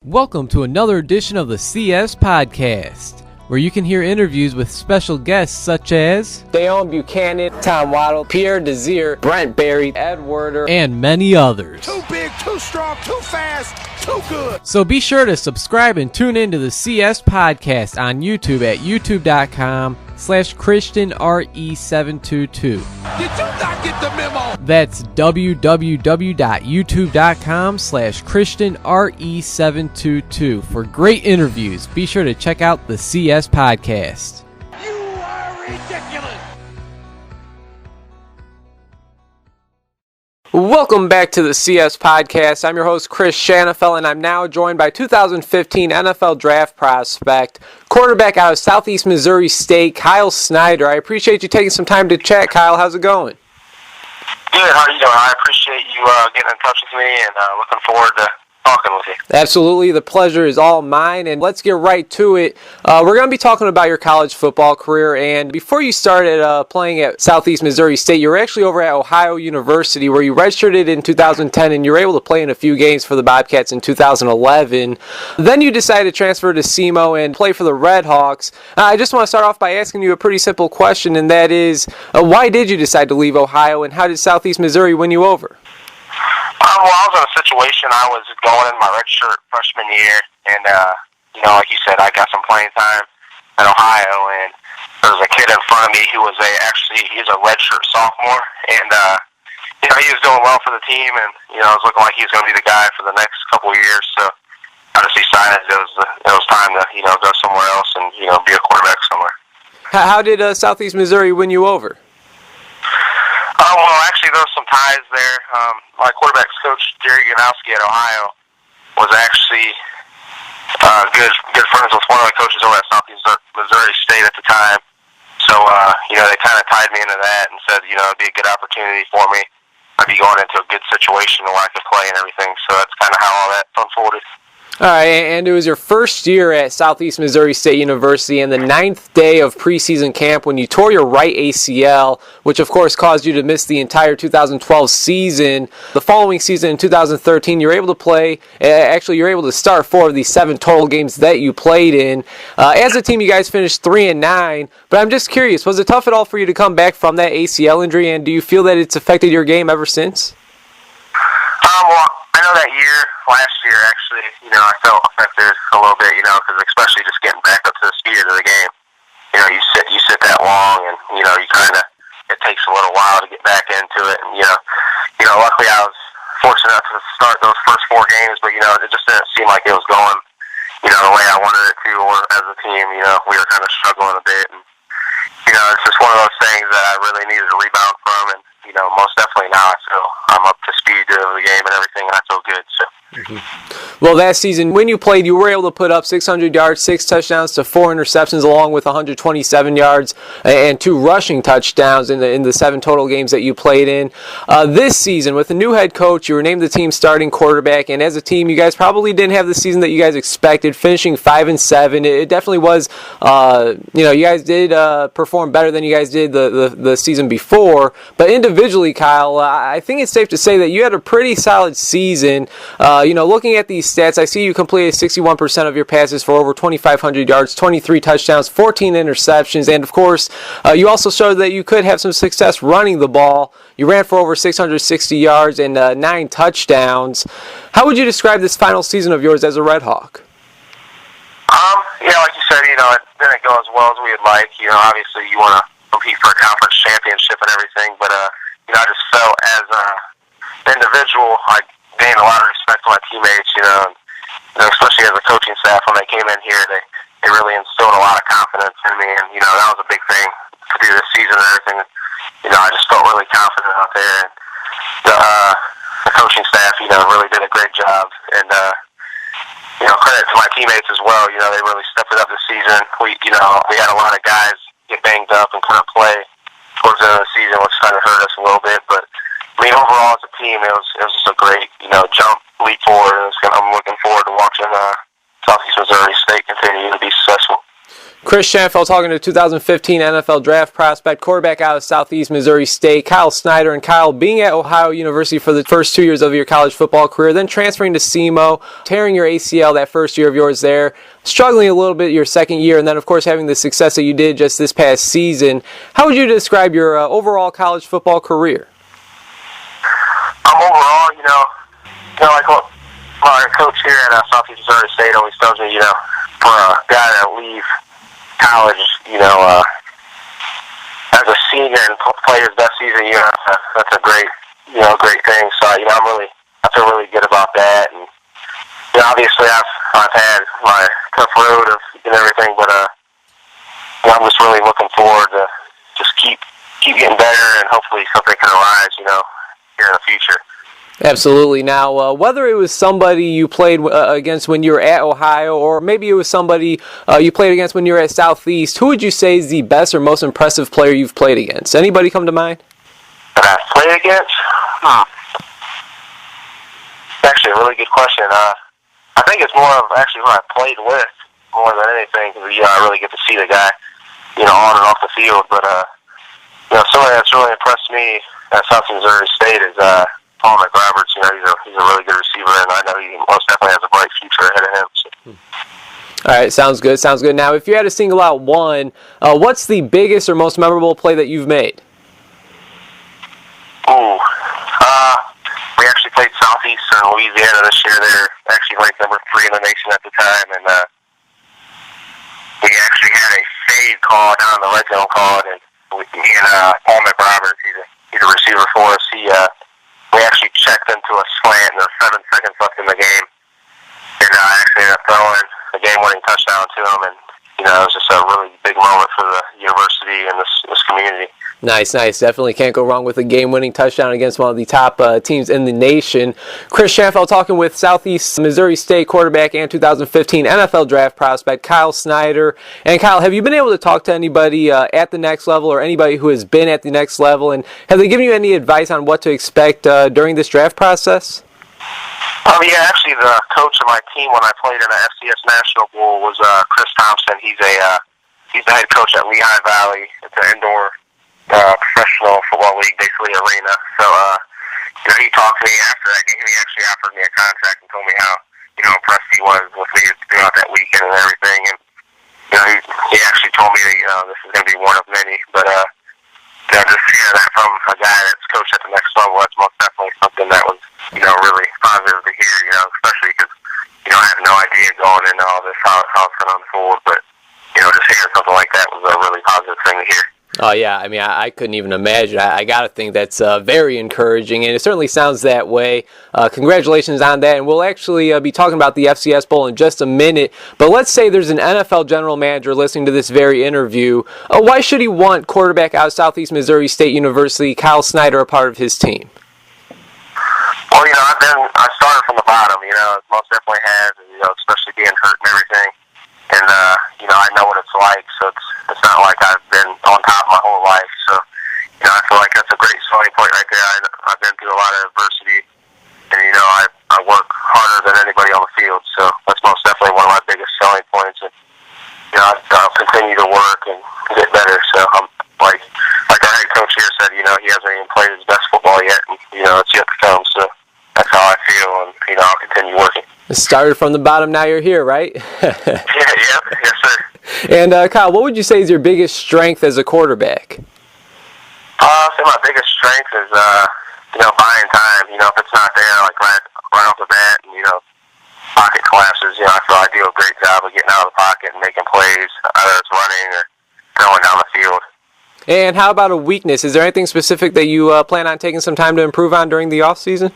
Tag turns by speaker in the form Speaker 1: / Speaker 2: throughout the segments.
Speaker 1: Welcome to another edition of the CS Podcast, where you can hear interviews with special guests such as
Speaker 2: Dayon Buchanan, Tom Waddle, Pierre Desir, Brent Berry, Ed Werder,
Speaker 1: and many others.
Speaker 3: Too big, too strong, too fast, too good.
Speaker 1: So be sure to subscribe and tune in to the CS Podcast on YouTube at youtube.com/ChristianRE722.
Speaker 3: Did you not get the memo?
Speaker 1: That's www.youtube.com/ChristianRE722 for great interviews. Be sure to check out the CS Podcast.
Speaker 3: You are ridiculous.
Speaker 2: Welcome back to the CS Podcast. I'm your host, Chris Shanafel, and I'm now joined by 2015 NFL Draft prospect, quarterback out of Southeast Missouri State, Acl Snyder. I appreciate you taking some time to chat, Kyle. How's it going?
Speaker 4: Good. How are you doing? I appreciate you getting in touch with me, and looking forward to talking with you.
Speaker 2: Absolutely. The pleasure is all mine, and let's get right to it. We're going to be talking about your college football career, and before you started playing at Southeast Missouri State, you were actually over at Ohio University, where you redshirted in 2010, and you were able to play in a few games for the Bobcats in 2011. Then you decided to transfer to SEMO and play for the Red Hawks. I just want to start off by asking you a pretty simple question, and that is, why did you decide to leave Ohio, and how did Southeast Missouri win you over?
Speaker 4: Well, I was in a situation. I was going in my redshirt freshman year, and like you said, I got some playing time at Ohio, and there was a kid in front of me who was he's a redshirt sophomore, and he was doing well for the team, and it was looking like he was going to be the guy for the next couple of years. So I just decided it was time to go somewhere else and be a quarterback somewhere.
Speaker 2: How did Southeast Missouri win you over?
Speaker 4: Well, actually, there was some ties there. My quarterback's coach, Jerry Ganowski at Ohio, was actually good friends with one of the coaches over at Southeast Missouri State at the time. So, they kind of tied me into that and said, it'd be a good opportunity for me. I'd be going into a good situation where I could play and everything. So that's kind of how all that unfolded.
Speaker 2: All right, and it was your first year at Southeast Missouri State University and the 9th day of preseason camp when you tore your right ACL, which of course caused you to miss the entire 2012 season. The following season in 2013, you were able to play, you were able to start 4 of the 7 total games that you played in. As a team, you guys finished 3-9, but I'm just curious, was it tough at all for you to come back from that ACL injury, and do you feel that it's affected your game ever since?
Speaker 4: Well, I know that last year, actually, I felt affected a little bit, because especially just getting back up to the speed of the game. You sit that long, and, it takes a little while to get back into it. And, luckily I was fortunate enough to start those first 4 games, but, it just didn't seem like it was going, the way I wanted it to, or as a team, we were kind of struggling a bit. And, it's just one of those things that I really needed to rebound from, and, most definitely now I feel I'm up to speed of the game and everything, and I feel good, so.
Speaker 2: Well, that season, when you played, you were able to put up 600 yards, 6 touchdowns to 4 interceptions, along with 127 yards and 2 rushing touchdowns in the 7 total games that you played in. This season, with a new head coach, you were named the team's starting quarterback, and as a team, you guys probably didn't have the season that you guys expected, finishing 5-7. It definitely was, you guys did perform better than you guys did the season before, but individually, Kyle, I think it's safe to say that you had a pretty solid season. Looking at these stats, I see you completed 61% of your passes for over 2,500 yards, 23 touchdowns, 14 interceptions, and of course, you also showed that you could have some success running the ball. You ran for over 660 yards and 9 touchdowns. How would you describe this final season of yours as a Red Hawk?
Speaker 4: Like you said, it didn't go as well as we would like. Obviously you want to compete for a conference championship and everything, but, I just felt as an individual, I gained a lot of respect from my teammates, especially as a coaching staff. When they came in here, they really instilled a lot of confidence in me, and, that was a big thing to do this season and everything. I just felt really confident out there, and the coaching staff, really did a great job, and, credit to my teammates as well. They really stepped it up this season. We had a lot of guys get banged up and couldn't play towards the end of the season, which kind of hurt us a little bit, but overall as a team, it was just a great, leap forward. I'm looking forward to watching Southeast Missouri State continue to be successful.
Speaker 2: Chris Schanfeld talking to 2015 NFL draft prospect, quarterback out of Southeast Missouri State, Acl Snyder. And Kyle, being at Ohio University for the first 2 years of your college football career, then transferring to SEMO, tearing your ACL that first year of yours there, struggling a little bit your second year, and then, of course, having the success that you did just this past season. How would you describe your overall college football career?
Speaker 4: Overall, like what my coach here at Southeast Missouri State always tells me, for a guy to leave college, as a senior and play his best season, that's a great, great thing. So, I feel really good about that. And, obviously I've had my tough road and everything, but, I'm just really looking forward to just keep getting better, and hopefully something can arise, here in the future.
Speaker 2: Absolutely. Now, whether it was somebody you played against when you were at Ohio, or maybe it was somebody you played against when you were at Southeast, who would you say is the best or most impressive player you've played against? Anybody come to mind?
Speaker 4: That I've played against? Actually, a really good question. I think it's more of actually who I played with more than anything, because I really get to see the guy, on and off the field. But somebody that's really impressed me at Southeast Missouri State is Paul McRoberts. He's a really good receiver, and I know he most definitely has a bright future ahead of him. So.
Speaker 2: All right, sounds good. Now, if you had to single out one, what's the biggest or most memorable play that you've made?
Speaker 4: We actually played Southeastern Louisiana this year. They're actually ranked number 3 in the nation at the time, and we actually had a fade call down the red zone call, and me and Paul McRoberts, he's a receiver for us. We actually checked into a slant, and there were 7 seconds left in the game, and I actually ended up throwing a game-winning touchdown to him, and it was just a really big moment for the university and this community.
Speaker 2: Nice. Definitely can't go wrong with a game-winning touchdown against one of the top teams in the nation. Chris Schanfeld talking with Southeast Missouri State quarterback and 2015 NFL draft prospect Acl Snyder. And Kyle, have you been able to talk to anybody at the next level, or anybody who has been at the next level, and have they given you any advice on what to expect during this draft process?
Speaker 4: Yeah, actually the coach of my team when I played in the Fcs National Bowl was Chris Thompson. He's the head coach at Lehigh Valley. It's an indoor professional football league, basically arena. So, he talked to me after that game. He actually offered me a contract and told me how, impressed he was with me throughout that weekend and everything. And, he actually told me that, this is going to be one of many. But, just hearing that from a guy that's coached at the next level, that's most definitely something that was, really positive to hear, especially because, I had no idea going into all this how it's going to unfold. But, just hearing something like that was a really positive thing to hear.
Speaker 2: Oh, yeah. I mean, I couldn't even imagine. I got to think that's very encouraging, and it certainly sounds that way. Congratulations on that, and we'll actually be talking about the FCS Bowl in just a minute. But let's say there's an NFL general manager listening to this very interview. Why should he want quarterback out of Southeast Missouri State University, Acl Snyder, a part of his team?
Speaker 4: Well, I started from the bottom, most definitely has, and, especially being hurt and everything. And, I know what it's like, so it's not like I've been on top my whole life. So, I feel like that's a great starting point right there. I've been through a lot of adversity, and, I work harder than anybody on the field. So that's most definitely one of my biggest selling points. And, I'll continue to work and get better. So I'm like our head coach here said, he hasn't even played his best football yet, and, it's yet to come. So that's how I feel, and, I'll continue working.
Speaker 2: Started from the bottom, now you're here, right?
Speaker 4: Yes, sir.
Speaker 2: And Kyle, what would you say is your biggest strength as a quarterback?
Speaker 4: I think my biggest strength is, buying time. If it's not there, like right off the bat, and, pocket collapses, I feel I do a great job of getting out of the pocket and making plays, either it's running or throwing down the field.
Speaker 2: And how about a weakness? Is there anything specific that you plan on taking some time to improve on during the offseason?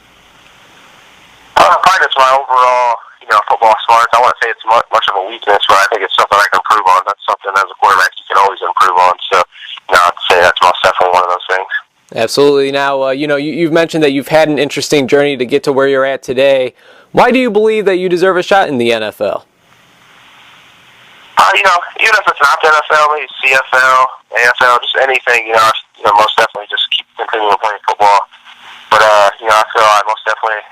Speaker 4: Probably just my overall, football smarts. I wouldn't say it's much of a weakness, but I think it's something I can improve on. That's something as a quarterback you can always improve on. So, I'd say that's most definitely one of those things.
Speaker 2: Absolutely. Now, you've mentioned that you've had an interesting journey to get to where you're at today. Why do you believe that you deserve a shot in the NFL? Even if it's not the NFL, maybe CFL, AFL, just anything, most definitely just keep continuing playing football. But, I feel I most definitely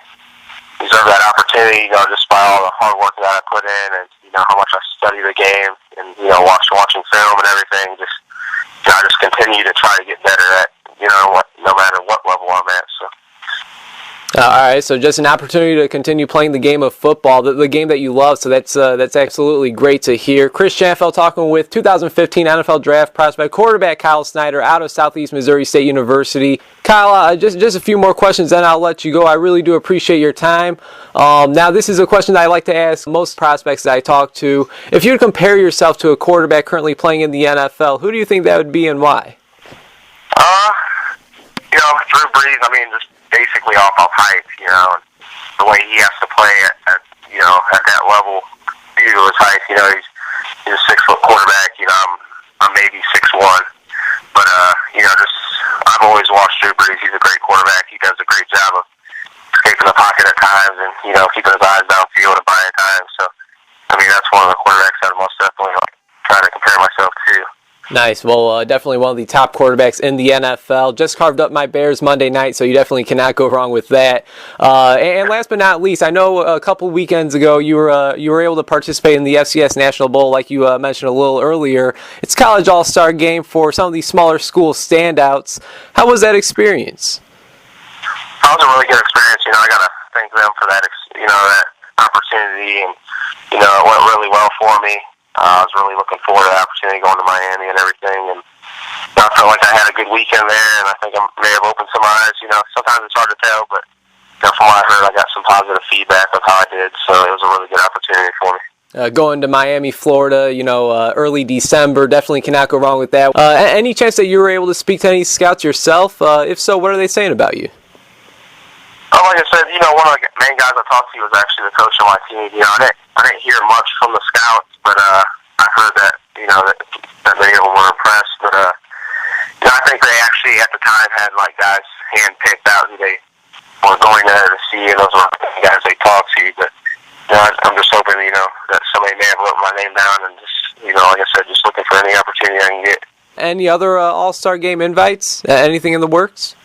Speaker 2: deserve that opportunity, just by all the hard work that I put in and, how much I
Speaker 4: study the game and, watching film and everything. I just continue to try to get better at, no matter what level I'm at. So.
Speaker 2: All right, so just an opportunity to continue playing the game of football, the game that you love, so that's absolutely great to hear. Chris Schanfeld talking with 2015 NFL Draft prospect quarterback Kyle Snyder out of Southeast Missouri State University. Kyle, just a few more questions, then I'll let you go. I really do appreciate your time. Now, this is a question that I like to ask most prospects that I talk to. If you would compare yourself to a quarterback currently playing in the NFL, who do you think that would be and why?
Speaker 4: Drew Brees, just basically off height, and the way he has to play at that level due to his height. He's a 6-foot quarterback. I'm maybe 6'1", but I've always watched Drew Brees. He's a great quarterback. He does a great job of escaping the pocket at times and keeping his eyes downfield and buying time. So that's one of the quarterbacks that I'm most definitely trying to compare myself to.
Speaker 2: Nice. Well, definitely one of the top quarterbacks in the NFL. Just carved up my Bears Monday night, so you definitely cannot go wrong with that. And last but not least, I know a couple weekends ago you were able to participate in the Fcs National Bowl, like you mentioned a little earlier. It's college all-star game for some of these smaller school standouts. How was that experience?
Speaker 4: That was a really good experience. I got to thank them for that, that opportunity, and it went really well for me. I was really looking forward to the opportunity going to Miami and everything, and I felt like I had a good weekend there, and I think I may have opened some eyes. Sometimes it's hard to tell, but from what I heard, I got some positive feedback of how I did, so it was a really good opportunity for me.
Speaker 2: Going to Miami, Florida, early December, definitely cannot go wrong with that. Any chance that you were able to speak to any scouts yourself? If so, what are they saying about you?
Speaker 4: Like I said, one of the main guys I talked to was actually the coach of my team. I didn't hear much from the scouts, but I heard that that many of them were impressed. But I think they actually at the time had guys handpicked out who they were going there to see, and those were the guys they talked to. But I'm just hoping that somebody may have wrote my name down, and just like I said, just looking for any opportunity I can get.
Speaker 2: Any other All-Star Game invites? Anything in the works?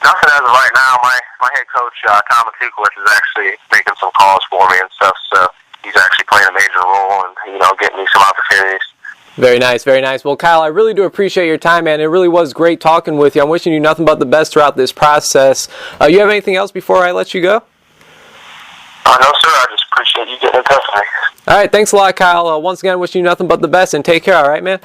Speaker 4: Nothing as of right now. My head coach, Tom Acl is actually making some calls for me and stuff, so he's actually playing a major role and, getting me some opportunities.
Speaker 2: Very nice, very nice. Well, Kyle, I really do appreciate your time, man. It really was great talking with you. I'm wishing you nothing but the best throughout this process. You have anything else before I let you go?
Speaker 4: No, sir. I just appreciate you getting in touch with me.
Speaker 2: All right, thanks a lot, Kyle. Once again, wishing you nothing but the best, and take care, all right, man?